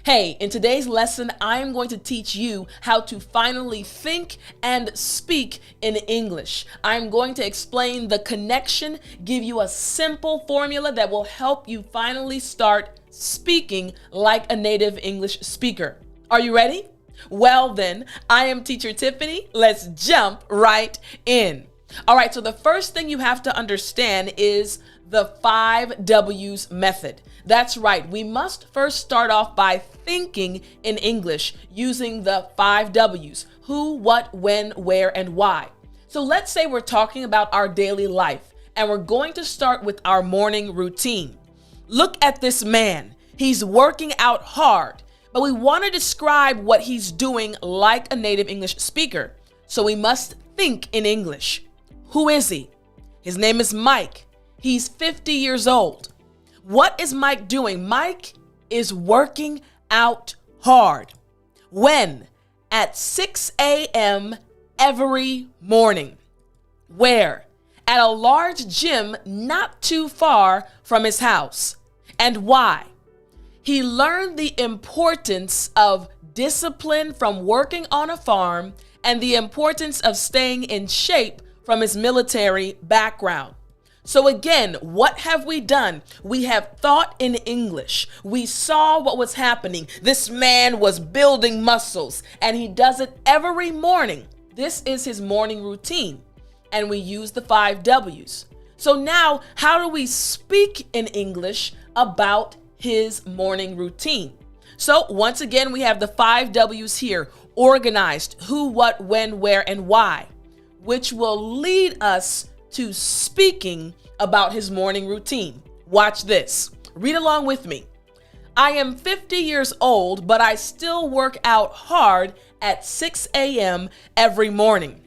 Hey, in today's lesson, I am going to teach you how to finally think and speak in English. I'm going to explain the connection, give you a simple formula that will help you finally start speaking like a native English speaker. Are you ready? Well then, I am Teacher Tiffany. Let's jump right in. All right, so the first thing you have to understand is the 5 W's method. That's right, we must first start off by thinking in English using the 5 W's: who, what, when, where, and why. So let's say we're talking about our daily life, and we're going to start with our morning routine. Look at this man. He's working out hard, but we want to describe what he's doing like a native English speaker. So we must think in English. Who is he? His name is Mike. He's 50 years old. What is Mike doing? Mike is working out hard. When? At 6 a.m. every morning. Where? At a large gym not too far from his house. And why? He learned the importance of discipline from working on a farm and the importance of staying in shape from his military background. So again, what have we done? We have thought in English. We saw what was happening. This man was building muscles, and he does it every morning. This is his morning routine, and we use the 5 W's. So now, how do we speak in English about his morning routine? So once again, we have the 5 W's here, organized: who, what, when, where, and why, which will lead us to speaking about his morning routine. Watch this. Read along with me. I am 50 years old, but I still work out hard at 6 a.m. every morning.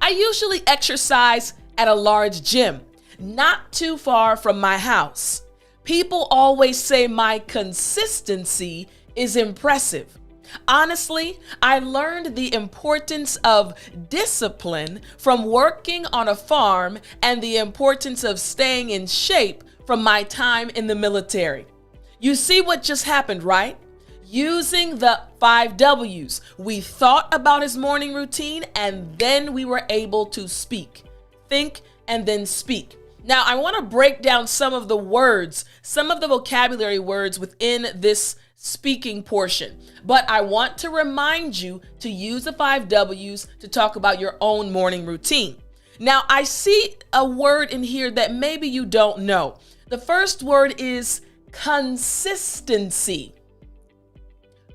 I usually exercise at a large gym, not too far from my house. People always say my consistency is impressive. Honestly, I learned the importance of discipline from working on a farm and the importance of staying in shape from my time in the military. You see what just happened, right? Using the 5 W's, we thought about his morning routine and then we were able to speak. Think and then speak. Now, I want to break down some of the words, some of the vocabulary words within this speaking portion, but I want to remind you to use the 5 W's to talk about your own morning routine. Now, I see a word in here that maybe you don't know. The first word is consistency.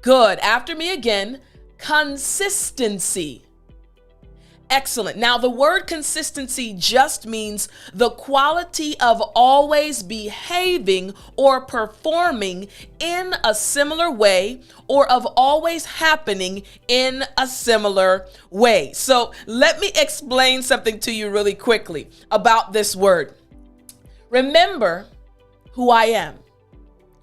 Good. After me again, consistency. Excellent. Now, the word consistency just means the quality of always behaving or performing in a similar way, or of always happening in a similar way. So let me explain something to you really quickly about this word. Remember who I am.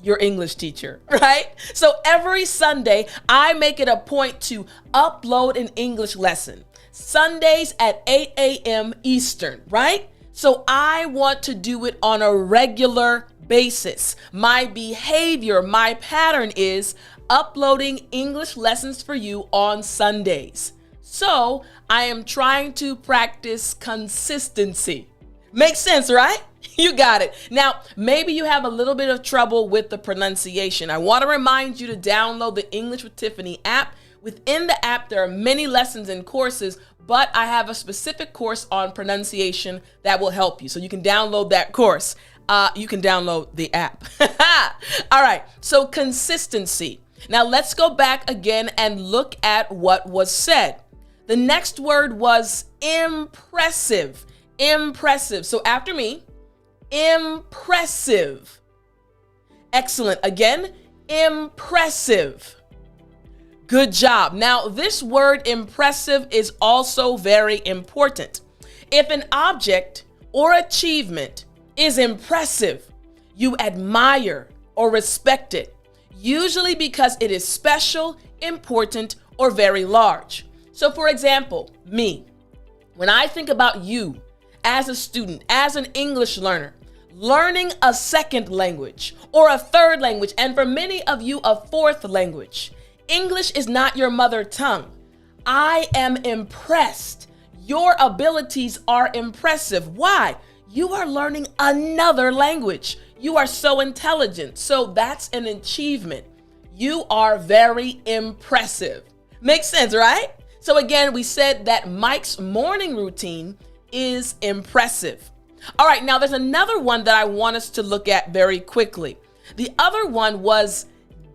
Your English teacher, right? So every Sunday, I make it a point to upload an English lesson. Sundays at 8 a.m. Eastern, right? So I want to do it on a regular basis. My behavior, my pattern is uploading English lessons for you on Sundays. So I am trying to practice consistency. Makes sense, right? You got it. Now, maybe you have a little bit of trouble with the pronunciation. I want to remind you to download the English with Tiffany app. Within the app, there are many lessons and courses, but I have a specific course on pronunciation that will help you. So you can download that course. You can download the app. All right, so consistency. Now let's go back again and look at what was said. The next word was impressive. Impressive. So after me, impressive. Excellent. Again, impressive. Good job. Now, this word impressive is also very important. If an object or achievement is impressive, you admire or respect it, usually because it is special, important, or very large. So for example, me, when I think about you as a student, as an English learner, learning a second language or a third language, and for many of you, a fourth language. English is not your mother tongue. I am impressed. Your abilities are impressive. Why? You are learning another language. You are so intelligent. So that's an achievement. You are very impressive. Makes sense, right? So again, we said that Mike's morning routine is impressive. All right, now there's another one that I want us to look at very quickly. The other one was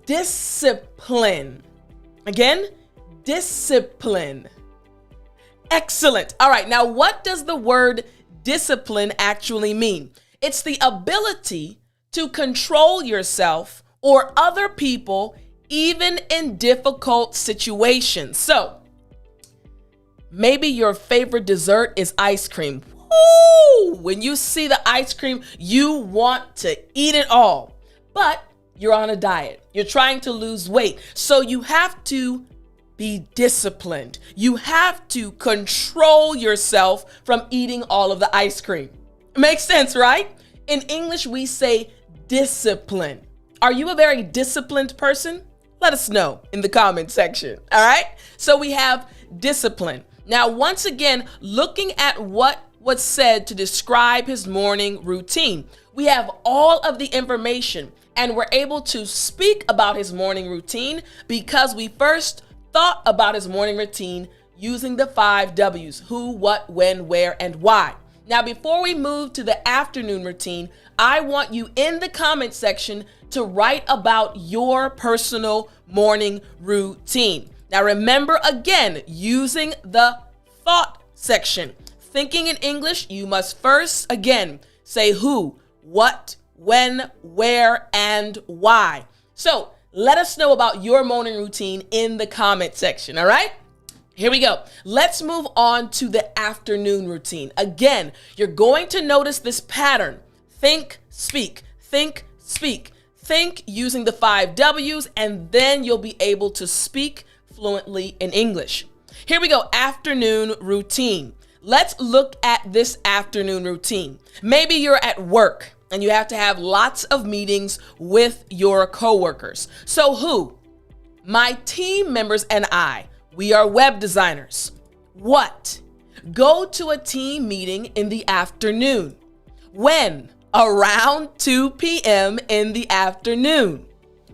discipline. Again, discipline. Excellent. All right, now what does the word discipline actually mean? It's the ability to control yourself or other people, even in difficult situations. So, maybe your favorite dessert is ice cream. Woo! When you see the ice cream, you want to eat it all. But you're on a diet. You're trying to lose weight. So you have to be disciplined. You have to control yourself from eating all of the ice cream. Makes sense, right? In English, we say discipline. Are you a very disciplined person? Let us know in the comment section. All right. So we have discipline. Now, once again, looking at what was said to describe his morning routine, we have all of the information and we're able to speak about his morning routine because we first thought about his morning routine using the 5 W's: who, what, when, where, and why. Now, before we move to the afternoon routine, I want you in the comment section to write about your personal morning routine. Now, remember again, using the thought section. Thinking in English, you must first, again, say who, what, when, where, and why. So let us know about your morning routine in the comment section, all right? Here we go. Let's move on to the afternoon routine. Again, you're going to notice this pattern. Think, speak, think, speak. Think using the 5 W's, and then you'll be able to speak fluently in English. Here we go, afternoon routine. Let's look at this afternoon routine. Maybe you're at work and you have to have lots of meetings with your coworkers. So who? My team members and I. We are web designers. What? Go to a team meeting in the afternoon. When? Around 2 p.m. in the afternoon.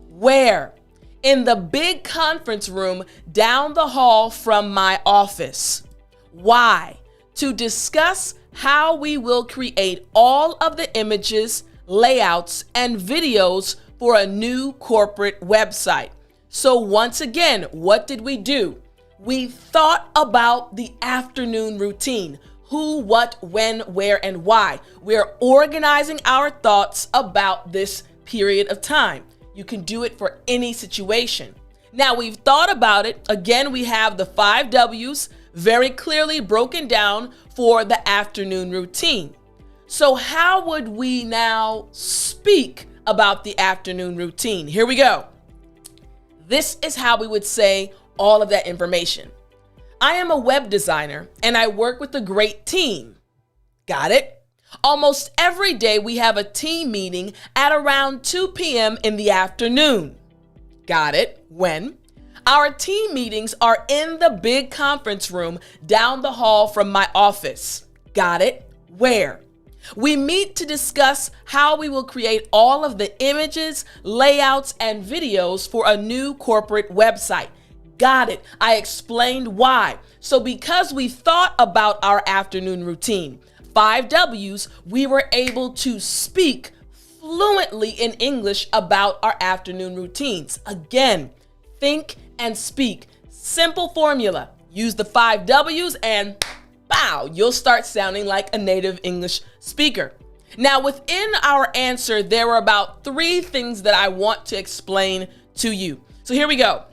Where? In the big conference room down the hall from my office. Why? To discuss how we will create all of the images, layouts, and videos for a new corporate website. So once again, what did we do? We thought about the afternoon routine. Who, what, when, where, and why. We're organizing our thoughts about this period of time. You can do it for any situation. Now we've thought about it. Again, we have the 5 W's very clearly broken down for the afternoon routine. So how would we now speak about the afternoon routine? Here we go. This is how we would say all of that information. I am a web designer and I work with a great team. Got it? Almost every day we have a team meeting at around 2 p.m. in the afternoon. Got it? When? Our team meetings are in the big conference room down the hall from my office. Got it? Where? We meet to discuss how we will create all of the images, layouts, and videos for a new corporate website. Got it. I explained why. So because we thought about our afternoon routine, 5 W's, we were able to speak fluently in English about our afternoon routines. Again, think and speak. Simple formula. Use the 5 W's and bow, you'll start sounding like a native English speaker. Now, within our answer, there were about 3 things that I want to explain to you. So here we go.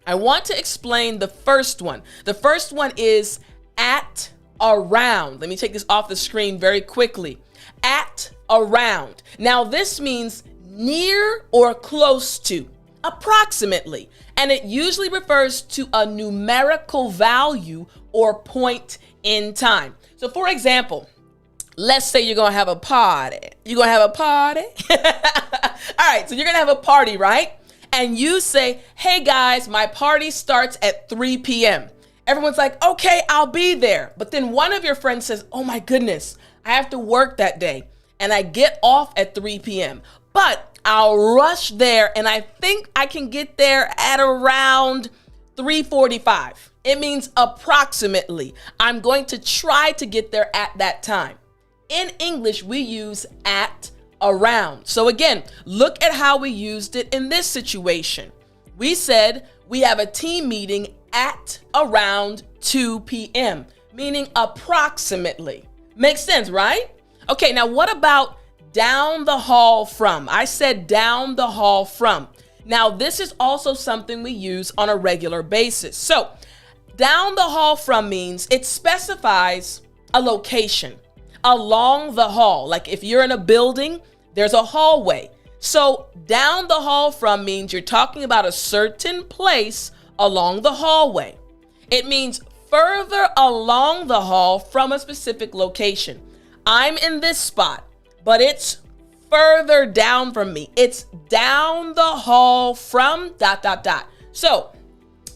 I want to explain the first one. The first one is at, around. Let me take this off the screen very quickly. At, around. Now this means near or close to, approximately, and it usually refers to a numerical value or point in time. So for example, Let's say you're going to have a party. You're going to have a party? All right, so you're going to have a party, right? And you say, hey guys, my party starts at 3 p.m. Everyone's like, okay, I'll be there. But then one of your friends says, oh my goodness, I have to work that day and I get off at 3 p.m. But I'll rush there and I think I can get there at around 3:45. It means approximately. I'm going to try to get there at that time. In English, we use at, around. So again, look at how we used it in this situation. We said we have a team meeting at around 2 p.m., meaning approximately. Makes sense, right? Okay, now what about down the hall from? I said down the hall from. Now, this is also something we use on a regular basis. So, down the hall from means it specifies a location along the hall. Like if you're in a building, there's a hallway. So, down the hall from means you're talking about a certain place along the hallway. It means further along the hall from a specific location. I'm in this spot, but it's further down from me. It's down the hall from ... So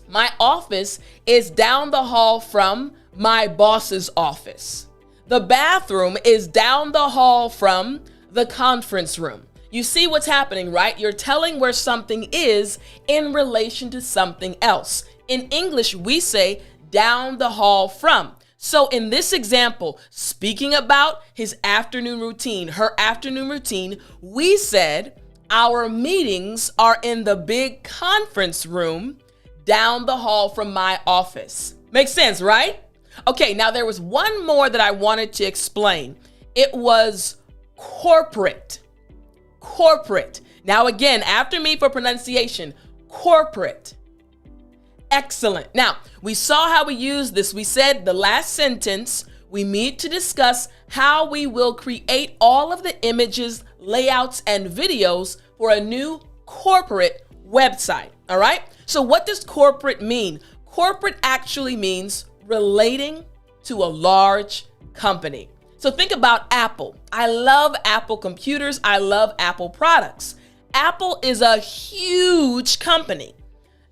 my office is down the hall from my boss's office. The bathroom is down the hall from the conference room. You see what's happening, right? You're telling where something is in relation to something else. In English, we say down the hall from. So in this example, speaking about his afternoon routine, her afternoon routine, we said our meetings are in the big conference room down the hall from my office. Makes sense, right? Okay, now there was one more that I wanted to explain. It was corporate. Corporate. Now again, after me for pronunciation, corporate. Excellent. Now, we saw how we use this. We said the last sentence, we meet to discuss how we will create all of the images, layouts, and videos for a new corporate website. All right? So what does corporate mean? Corporate actually means relating to a large company. So think about Apple. I love Apple computers. I love Apple products. Apple is a huge company.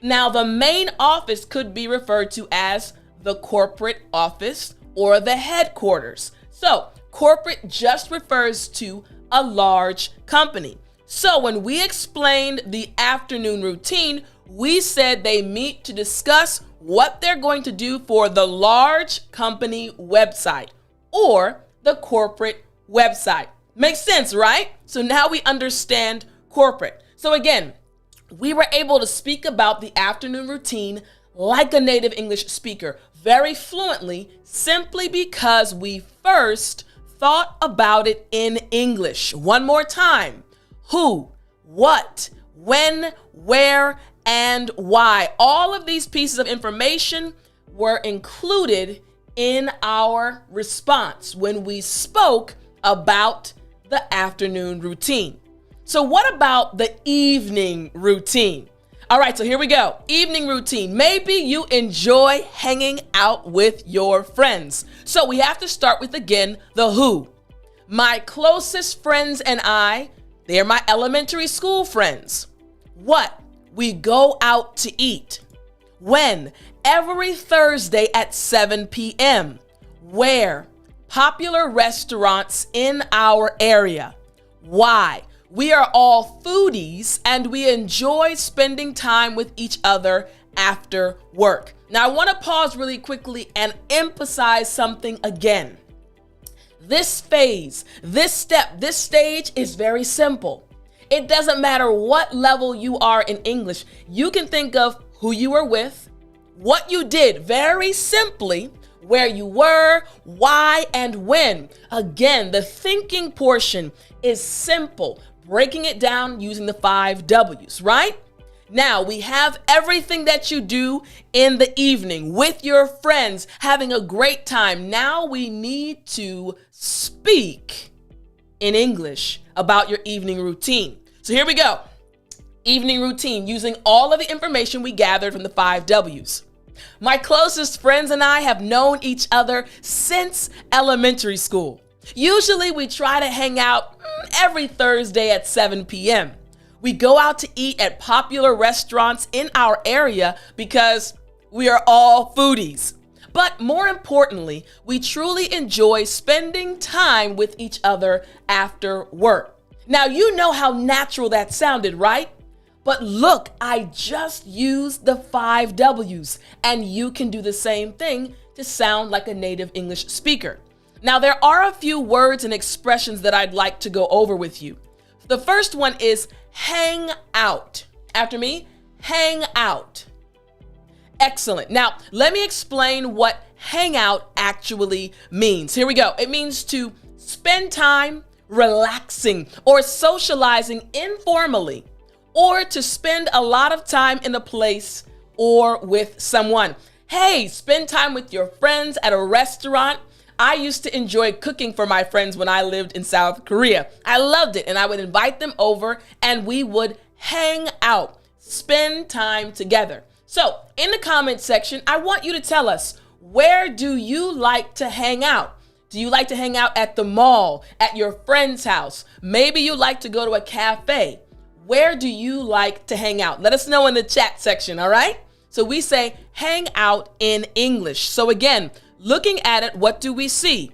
Now, the main office could be referred to as the corporate office or the headquarters. So, corporate just refers to a large company. So, when we explained the afternoon routine, we said they meet to discuss what they're going to do for the large company website or the corporate website. Makes sense, right? So now we understand corporate. So again, we were able to speak about the afternoon routine like a native English speaker, very fluently, simply because we first thought about it in English. One more time. Who, what, when, where, and why. All of these pieces of information were included in our response when we spoke about the afternoon routine. So what about the evening routine? All right, so here we go. Evening routine. Maybe you enjoy hanging out with your friends. So we have to start with, again, the who. My closest friends and I, they're my elementary school friends. What? We go out to eat. When? Every Thursday at 7 p.m. Where? Popular restaurants in our area. Why? We are all foodies and we enjoy spending time with each other after work. Now, I want to pause really quickly and emphasize something again. This phase, this step, this stage is very simple. It doesn't matter what level you are in English. You can think of who you were with, what you did very simply, where you were, why, and when. Again, the thinking portion is simple, breaking it down using the 5 W's, right? Now, we have everything that you do in the evening with your friends, having a great time. Now we need to speak in English about your evening routine. So here we go. Evening routine, using all of the information we gathered from the 5 W's. My closest friends and I have known each other since elementary school. Usually we try to hang out every Thursday at 7 p.m. We go out to eat at popular restaurants in our area because we are all foodies. But more importantly, we truly enjoy spending time with each other after work. Now, you know how natural that sounded, right? But look, I just used the 5 W's, and you can do the same thing to sound like a native English speaker. Now, there are a few words and expressions that I'd like to go over with you. The first one is hang out. After me, hang out. Excellent. Now, let me explain what hang out actually means. Here we go. It means to spend time relaxing or socializing informally, or to spend a lot of time in a place or with someone. Hey, spend time with your friends at a restaurant. I used to enjoy cooking for my friends when I lived in South Korea. I loved it, and I would invite them over and we would hang out, spend time together. So in the comment section, I want you to tell us, where do you like to hang out? Do you like to hang out at the mall, at your friend's house? Maybe you like to go to a cafe. Where do you like to hang out? Let us know in the chat section, all right? So we say hang out in English. So again, looking at it, what do we see?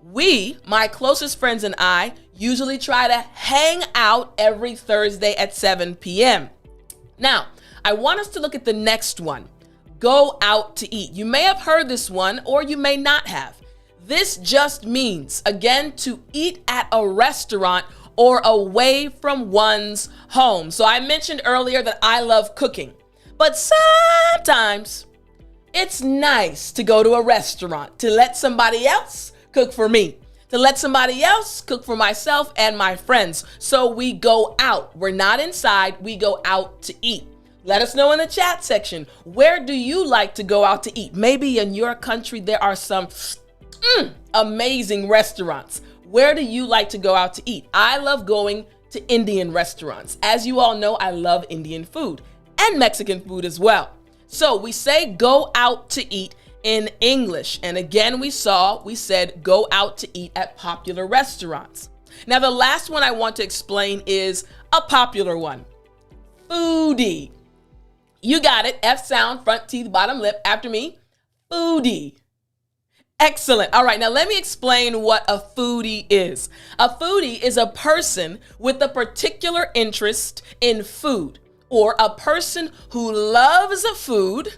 We, my closest friends and I, usually try to hang out every Thursday at 7 p.m. Now, I want us to look at the next one. Go out to eat. You may have heard this one, or you may not have. This just means, again, to eat at a restaurant or away from one's home. So I mentioned earlier that I love cooking, but sometimes it's nice to go to a restaurant, to let somebody else cook for me, to let somebody else cook for myself and my friends. So we go out. We're not inside. We go out to eat. Let us know in the chat section, where do you like to go out to eat? Maybe in your country there are some amazing restaurants. Where do you like to go out to eat? I love going to Indian restaurants. As you all know, I love Indian food and Mexican food as well. So we say go out to eat in English. And again, we said go out to eat at popular restaurants. Now, the last one I want to explain is a popular one. Foodie. You got it. F sound, front teeth, bottom lip. After me, foodie. Excellent. All right, now let me explain what a foodie is. A foodie is a person with a particular interest in food, or a person who loves a food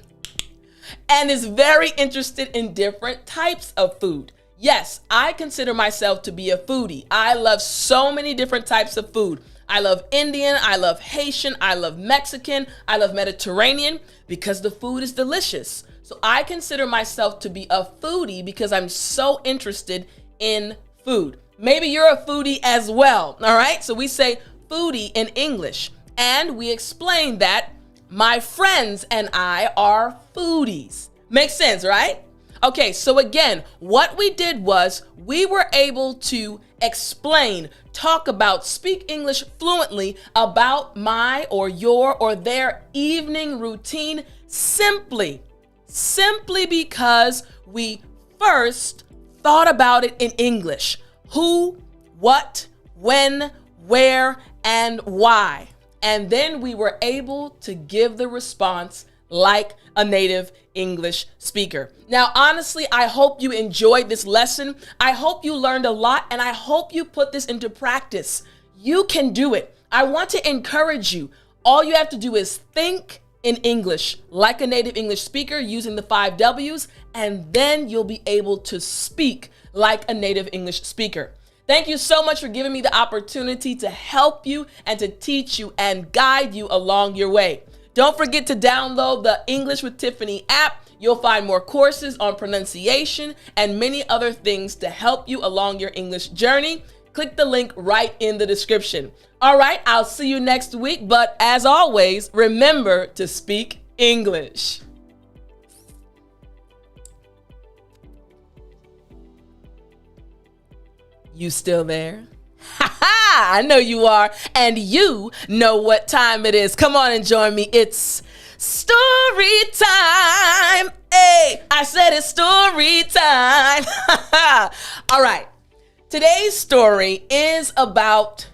and is very interested in different types of food. Yes, I consider myself to be a foodie. I love so many different types of food. I love Indian, I love Haitian, I love Mexican, I love Mediterranean because the food is delicious. So I consider myself to be a foodie because I'm so interested in food. Maybe you're a foodie as well, all right? So we say foodie in English, and we explain that my friends and I are foodies. Makes sense, right? Okay, so again, what we did was we were able to explain, talk about, speak English fluently about my or your or their evening routine simply because we first thought about it in English. Who, what, when, where, and why. And then we were able to give the response like a native English speaker. Now, honestly, I hope you enjoyed this lesson. I hope you learned a lot, and I hope you put this into practice. You can do it. I want to encourage you. All you have to do is think in English like a native English speaker using the 5 W's, and then you'll be able to speak like a native English speaker. Thank you so much for giving me the opportunity to help you and to teach you and guide you along your way. Don't forget to download the English with Tiffany app. You'll find more courses on pronunciation and many other things to help you along your English journey. Click the link right in the description. All right, I'll see you next week. But as always, remember to speak English. You still there? Ha ha! I know you are, and you know what time it is. Come on and join me. It's story time. Hey, I said it's story time. All right. Today's story is about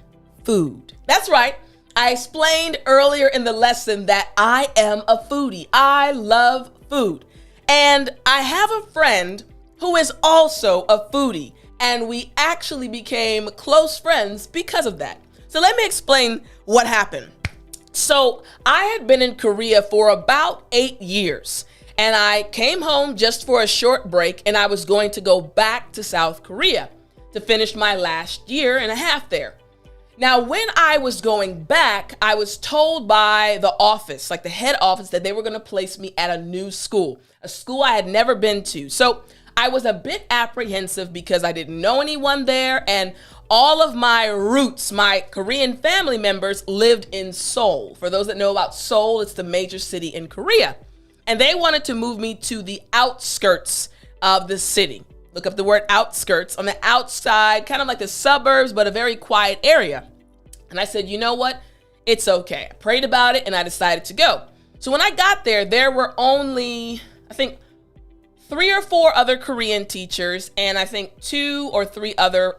food. That's right. I explained earlier in the lesson that I am a foodie. I love food. And I have a friend who is also a foodie, and we actually became close friends because of that. So let me explain what happened. So I had been in Korea for about 8 years, and I came home just for a short break, and I was going to go back to South Korea to finish my last year and a half there. Now, when I was going back, I was told by the office, like the head office, that they were going to place me at a new school, a school I had never been to. So I was a bit apprehensive because I didn't know anyone there, and all of my roots, my Korean family members, lived in Seoul. For those that know about Seoul, it's the major city in Korea. And they wanted to move me to the outskirts of the city. Look up the word outskirts, on the outside, kind of like the suburbs, but a very quiet area. And I said, you know what? It's okay. I prayed about it and I decided to go. So when I got there, there were only, I think, 3 or 4 other Korean teachers, and I think 2 or 3 other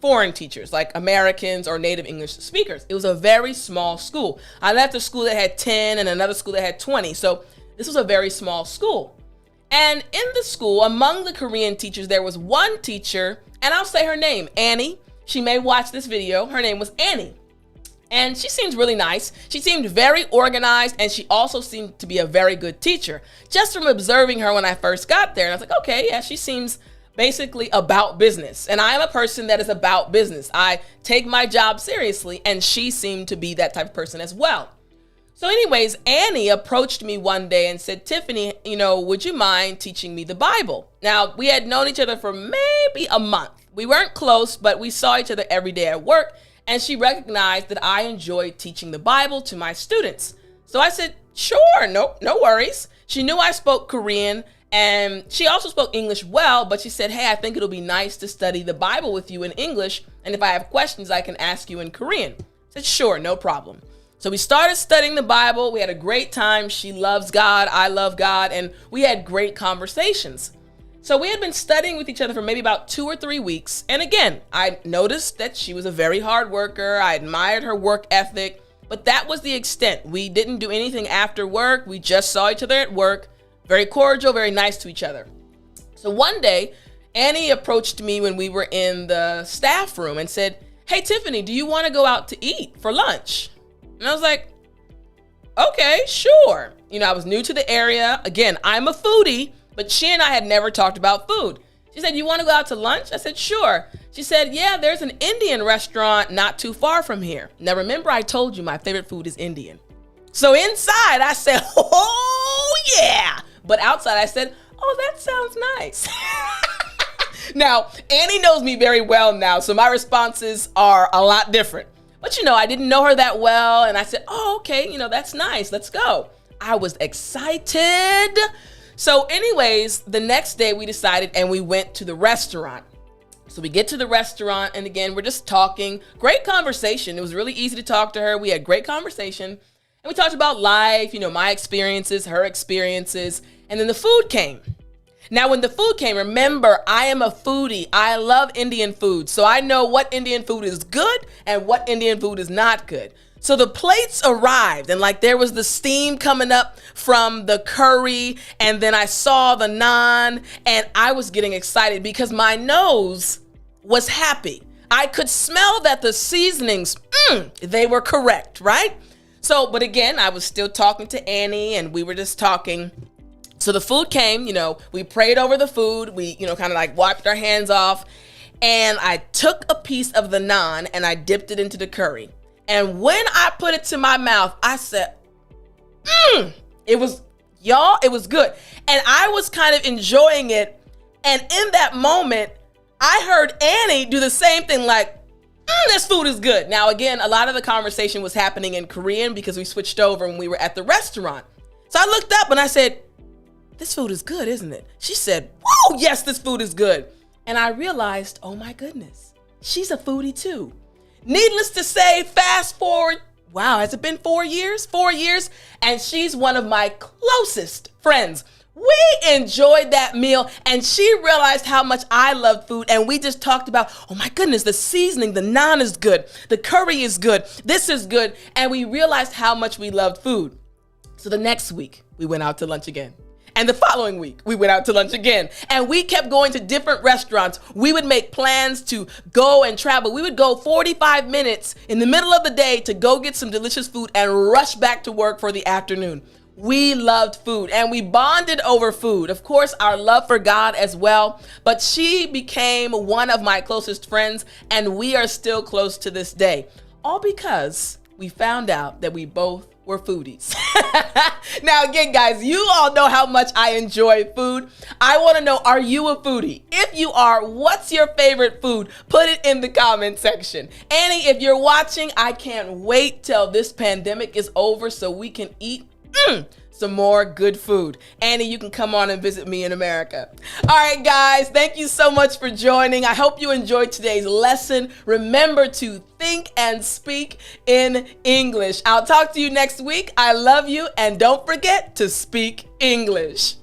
foreign teachers, like Americans or native English speakers. It was a very small school. I left a school that had 10 and another school that had 20. So this was a very small school. And in the school, among the Korean teachers, there was one teacher, and I'll say her name, Annie. She may watch this video. Her name was Annie. And she seemed really nice. She seemed very organized, and she also seemed to be a very good teacher. Just from observing her when I first got there, and I was like, okay, yeah, she seems basically about business. And I am a person that is about business. I take my job seriously, and she seemed to be that type of person as well. So anyways, Annie approached me one day and said, Tiffany, would you mind teaching me the Bible? Now, we had known each other for maybe a month. We weren't close, but we saw each other every day at work, and she recognized that I enjoyed teaching the Bible to my students. So I said, sure, no worries. She knew I spoke Korean, and she also spoke English well, but she said, hey, I think it'll be nice to study the Bible with you in English, and if I have questions, I can ask you in Korean. I said, sure, no problem. So we started studying the Bible. We had a great time. She loves God. I love God. And we had great conversations. So we had been studying with each other for maybe about 2 or 3 weeks. And again, I noticed that she was a very hard worker. I admired her work ethic, but that was the extent. We didn't do anything after work. We just saw each other at work. Very cordial, very nice to each other. So one day, Annie approached me when we were in the staff room and said, hey, Tiffany, do you want to go out to eat for lunch? And I was like, okay, sure. I was new to the area. Again, I'm a foodie, but she and I had never talked about food. She said, you want to go out to lunch? I said, sure. She said, yeah, there's an Indian restaurant not too far from here. Now, remember, I told you my favorite food is Indian. So inside, I said, oh, yeah. But outside, I said, oh, that sounds nice. Now, Annie knows me very well now, so my responses are a lot different. But I didn't know her that well, and I said, oh, okay, that's nice, let's go. I was excited. So anyways, the next day we decided and we went to the restaurant. So we get to the restaurant, and again, we're just talking. Great conversation. It was really easy to talk to her. We had great conversation, and we talked about life, my experiences, her experiences, and then the food came. Now, when the food came, remember, I am a foodie. I love Indian food. So I know what Indian food is good and what Indian food is not good. So the plates arrived, and there was the steam coming up from the curry, and then I saw the naan, and I was getting excited because my nose was happy. I could smell that the seasonings, they were correct, right? So, but again, I was still talking to Annie, and we were just talking. So the food came, we prayed over the food. We, kind of wiped our hands off, and I took a piece of the naan and I dipped it into the curry. And when I put it to my mouth, I said, it was good. And I was kind of enjoying it. And in that moment, I heard Annie do the same thing, this food is good. Now, again, a lot of the conversation was happening in Korean because we switched over when we were at the restaurant. So I looked up and I said, this food is good, isn't it? She said, whoa, yes, this food is good. And I realized, oh my goodness, she's a foodie too. Needless to say, fast forward, wow, has it been 4 years? 4 years, and she's one of my closest friends. We enjoyed that meal, and she realized how much I love food, and we just talked about, oh my goodness, the seasoning, the naan is good, the curry is good, this is good, and we realized how much we loved food. So the next week, we went out to lunch again. And the following week, we went out to lunch again. And we kept going to different restaurants. We would make plans to go and travel. We would go 45 minutes in the middle of the day to go get some delicious food and rush back to work for the afternoon. We loved food and we bonded over food. Of course, our love for God as well. But she became one of my closest friends, and we are still close to this day. All because we found out that we both were foodies. Now again, guys, you all know how much I enjoy food. I want to know, are you a foodie? If you are, what's your favorite food? Put it in the comment section. Annie, if you're watching, I can't wait till this pandemic is over so we can eat some more good food. Annie, you can come on and visit me in America. All right, guys, thank you so much for joining. I hope you enjoyed today's lesson. Remember to think and speak in English. I'll talk to you next week. I love you, and don't forget to speak English.